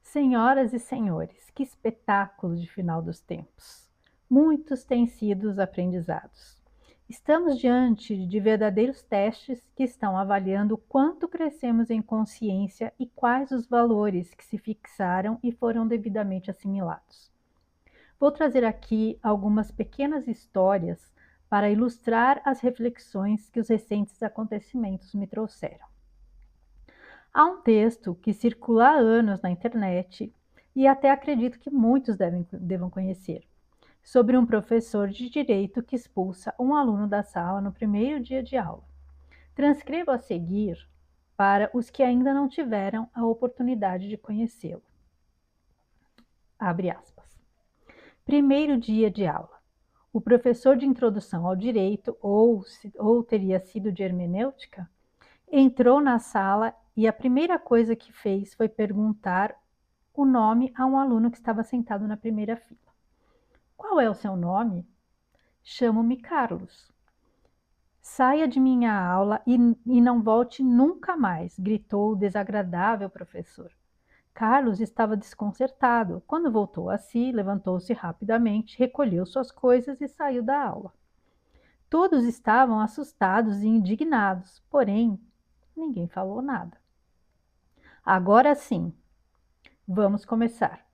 Senhoras e senhores, que espetáculo de final dos tempos! Muitos têm sido os aprendizados. Estamos diante de verdadeiros testes que estão avaliando o quanto crescemos em consciência e quais os valores que se fixaram e foram devidamente assimilados. Vou trazer aqui algumas pequenas histórias para ilustrar as reflexões que os recentes acontecimentos me trouxeram. Há um texto que circula há anos na internet e até acredito que muitos devam conhecer, sobre um professor de direito que expulsa um aluno da sala no primeiro dia de aula. Transcrevo a seguir para os que ainda não tiveram a oportunidade de conhecê-lo. Abre aspas. Primeiro dia de aula. O professor de introdução ao direito, ou teria sido de hermenêutica, entrou na sala e a primeira coisa que fez foi perguntar o nome a um aluno que estava sentado na primeira fila. Qual é o seu nome? Chamo-me Carlos. Saia de minha aula e não volte nunca mais, gritou o desagradável professor. Carlos estava desconcertado. Quando voltou a si, levantou-se rapidamente, recolheu suas coisas e saiu da aula. Todos estavam assustados e indignados, porém, ninguém falou nada. Agora sim, vamos começar.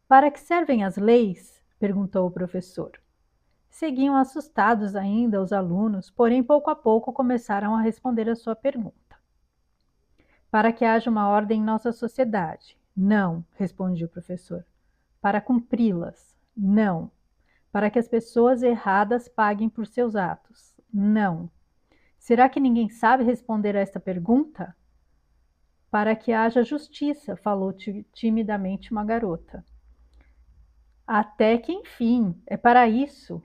Para que servem as leis? Perguntou o professor. Seguiam assustados ainda os alunos, porém pouco a pouco começaram a responder a sua pergunta. Para que haja uma ordem em nossa sociedade? Não, respondia o professor. Para cumpri-las? Não. Para que as pessoas erradas paguem por seus atos? Não. Será que ninguém sabe responder a esta pergunta? Para que haja justiça, falou timidamente uma garota. Até que enfim, é para isso,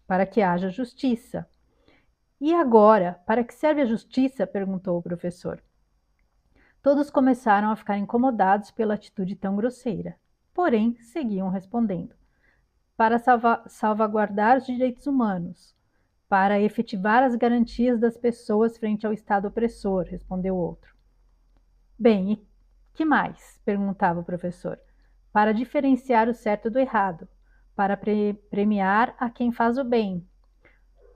para que haja justiça. E agora, para que serve a justiça? Perguntou o professor. Todos começaram a ficar incomodados pela atitude tão grosseira, porém seguiam respondendo. Para salvaguardar os direitos humanos, para efetivar as garantias das pessoas frente ao Estado opressor, respondeu outro. Bem, e que mais? Perguntava o professor. Para diferenciar o certo do errado, para premiar a quem faz o bem.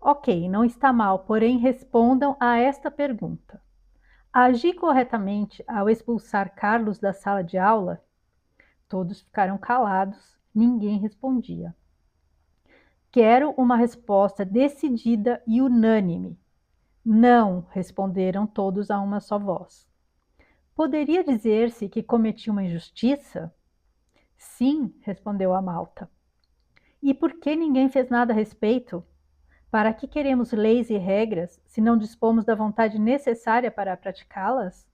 Ok, não está mal, porém respondam a esta pergunta. Agi corretamente ao expulsar Carlos da sala de aula? Todos ficaram calados, ninguém respondia. Quero uma resposta decidida e unânime. Não, responderam todos a uma só voz. Poderia dizer-se que cometi uma injustiça? Sim, respondeu a malta. E por que ninguém fez nada a respeito? Para que queremos leis e regras se não dispomos da vontade necessária para praticá-las?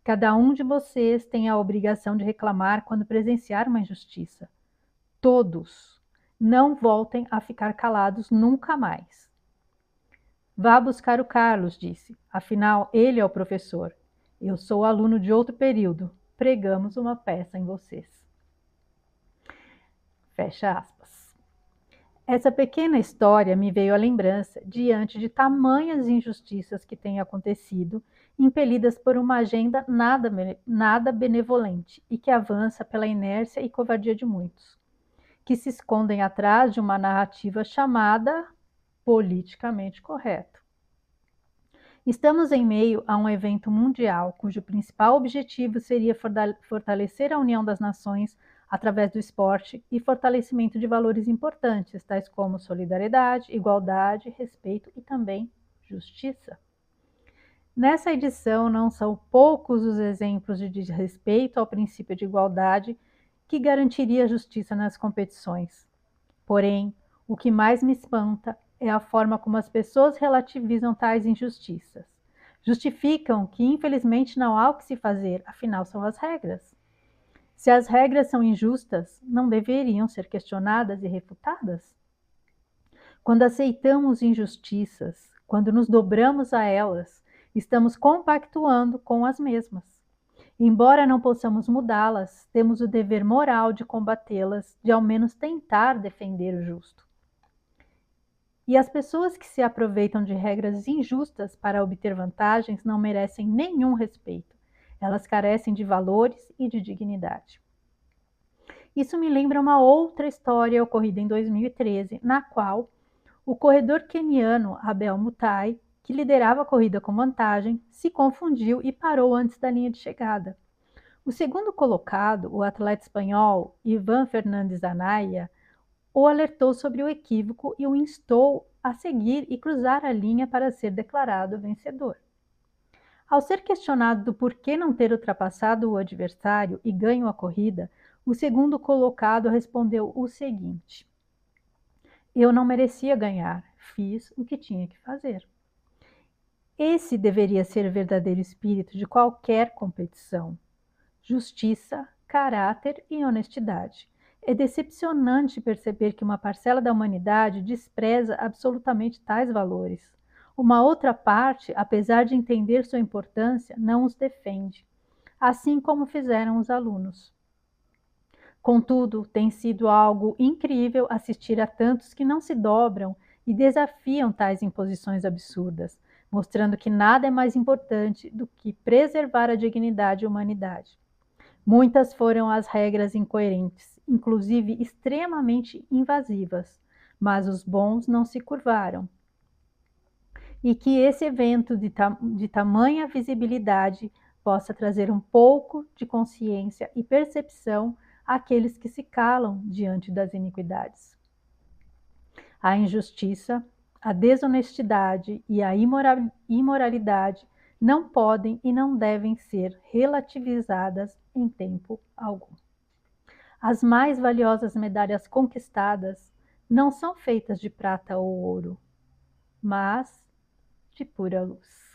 Cada um de vocês tem a obrigação de reclamar quando presenciar uma injustiça. Todos. Não voltem a ficar calados nunca mais. Vá buscar o Carlos, disse. Afinal, ele é o professor. Eu sou aluno de outro período. Pregamos uma peça em vocês. Fecha aspas. Essa pequena história me veio à lembrança diante de tamanhas injustiças que têm acontecido, impelidas por uma agenda nada benevolente e que avança pela inércia e covardia de muitos, que se escondem atrás de uma narrativa chamada politicamente correto. Estamos em meio a um evento mundial cujo principal objetivo seria fortalecer a união das nações através do esporte e fortalecimento de valores importantes, tais como solidariedade, igualdade, respeito e também justiça. Nessa edição, não são poucos os exemplos de desrespeito ao princípio de igualdade que garantiria a justiça nas competições. Porém, o que mais me espanta é a forma como as pessoas relativizam tais injustiças. Justificam que, infelizmente, não há o que se fazer, afinal são as regras. Se as regras são injustas, não deveriam ser questionadas e refutadas? Quando aceitamos injustiças, quando nos dobramos a elas, estamos compactuando com as mesmas. Embora não possamos mudá-las, temos o dever moral de combatê-las, de ao menos tentar defender o justo. E as pessoas que se aproveitam de regras injustas para obter vantagens não merecem nenhum respeito. Elas carecem de valores e de dignidade. Isso me lembra uma outra história ocorrida em 2013, na qual o corredor queniano Abel Mutai, que liderava a corrida com vantagem, se confundiu e parou antes da linha de chegada. O segundo colocado, o atleta espanhol Ivan Fernandes Anaya, o alertou sobre o equívoco e o instou a seguir e cruzar a linha para ser declarado vencedor. Ao ser questionado do porquê não ter ultrapassado o adversário e ganho a corrida, o segundo colocado respondeu o seguinte: eu não merecia ganhar, fiz o que tinha que fazer. Esse deveria ser o verdadeiro espírito de qualquer competição: justiça, caráter e honestidade. É decepcionante perceber que uma parcela da humanidade despreza absolutamente tais valores. Uma outra parte, apesar de entender sua importância, não os defende, assim como fizeram os alunos. Contudo, tem sido algo incrível assistir a tantos que não se dobram e desafiam tais imposições absurdas, mostrando que nada é mais importante do que preservar a dignidade e a humanidade. Muitas foram as regras incoerentes, inclusive extremamente invasivas, mas os bons não se curvaram. E que esse evento de tamanha visibilidade possa trazer um pouco de consciência e percepção àqueles que se calam diante das iniquidades. A injustiça, a desonestidade e a imoralidade não podem e não devem ser relativizadas em tempo algum. As mais valiosas medalhas conquistadas não são feitas de prata ou ouro, mas de pura luz.